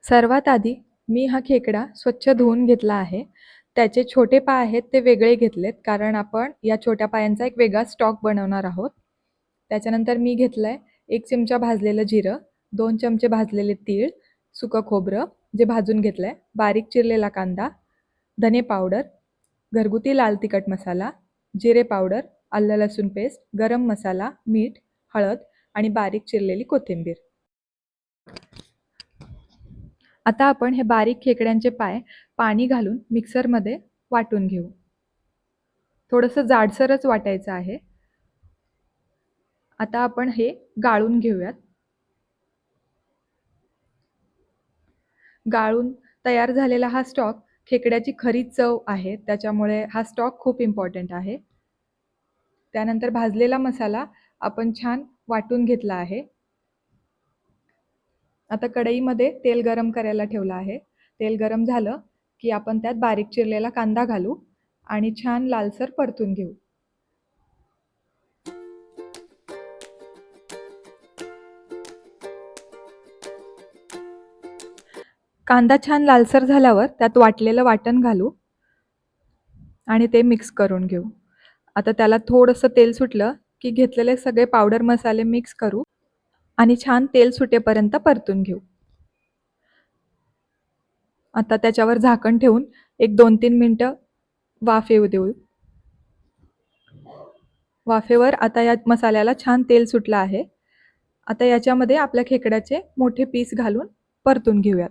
सर्वात आधी मी हा खेकडा स्वच्छ धुवून घेतला आहे. त्याचे छोटे पाय आहेत ते वेगळे घेतलेत, कारण आपण या छोट्या पायांचा एक वेगळा स्टॉक बनवणार आहोत. त्याच्यानंतर मी घेतलं आहे 1 चमचा भाजलेलं जिरं, 2 चमचे भाजलेले तीळ, सुकं खोबरं जे भाजून घेतलं आहे, बारीक चिरलेला कांदा, धने पावडर, घरगुती लाल तिखट मसाला, जिरे पावडर, आलं लसूण पेस्ट, गरम मसाला, मीठ, हळद आणि बारीक चिरलेली कोथिंबीर. आता आपण हे बारीक खेकड्यांचे पाय पाणी घालून मिक्सरमध्ये वाटून घेऊ. थोडंसं जाडसरच वाटायचं आहे. आता आपण हे गाळून घेऊयात. गाळून तयार झालेला हा स्टॉक खेकड्याची खरी चव आहे, त्याच्यामुळे हा स्टॉक खूप इम्पॉर्टंट आहे. त्यानंतर भाजलेला मसाला आपण छान वाटून घेतला आहे. आता कढईमध्ये तेल गरम करायला ठेवलं आहे. तेल गरम झालं की आपण त्यात बारीक चिरलेला कांदा घालू आणि छान लालसर परतून घेऊ. कांदा छान लालसर झाल्यावर त्यात वाटलेलं वाटण घालू आणि ते मिक्स करून घेऊ. आता त्याला थोडंसं तेल सुटलं की घेतलेले सगळे पावडर मसाले मिक्स करू आणि छान तेल सुटेपर्यंत परतून घेऊ. आता त्याच्यावर झाकण ठेवून एक 2-3 मिनिटं वाफ येऊ देऊ. वाफेवर आता या मसाल्याला छान तेल सुटलं आहे. आता याच्यामध्ये आपल्या खेकड्याचे मोठे पीस घालून परतून घेऊयात.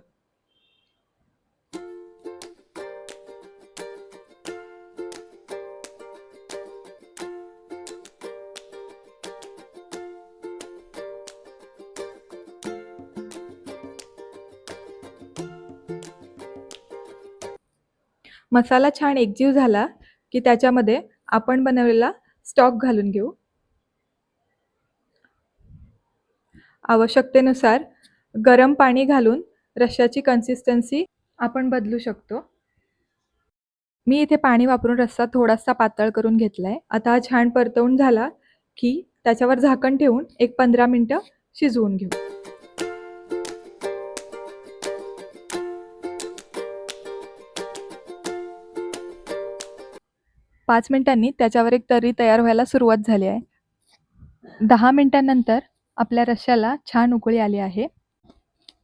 मसाला छान एकजीव झाला की त्याच्यामध्ये आपण बनवलेला स्टॉक घालून घेऊ. आवश्यकतेनुसार गरम पाणी घालून रश्श्याची कन्सिस्टन्सी आपण बदलू शकतो. मी इथे पाणी वापरून रस्सा थोडासा पातळ करून घेतलाय. आता हा छान परतवून झाला की त्याच्यावर झाकण ठेवून एक 15 मिनिटं शिजवून घेऊ. 5 मिनिटांनी त्याच्यावर एक तर्री तयार व्हायला सुरुवात झाली आहे. 10 मिनिटांनंतर आपल्या रश्श्याला छान उकळी आली आहे.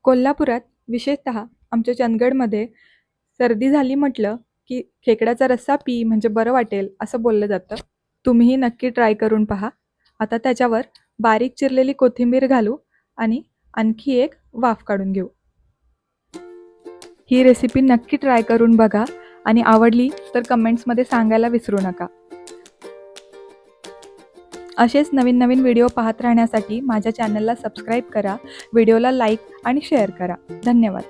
कोल्हापुरात विशेषतः आमच्या चंदगडमध्ये सर्दी झाली म्हटलं की खेकड्याचा रस्सा पी म्हणजे बरं वाटेल असं बोललं जातं. तुम्हीही नक्की ट्राय करून पहा. आता त्याच्यावर बारीक चिरलेली कोथिंबीर घालू आणि आणखी एक वाफ काढून घेऊ. ही रेसिपी नक्की ट्राय करून बघा आणि आवडली तर कमेंट्समध्ये सांगायला विसरू नका. असेच नवीन नवीन व्हिडिओ पाहत राहण्यासाठी माझ्या चॅनलला सबस्क्राईब करा, व्हिडिओला लाईक आणि शेअर करा. धन्यवाद.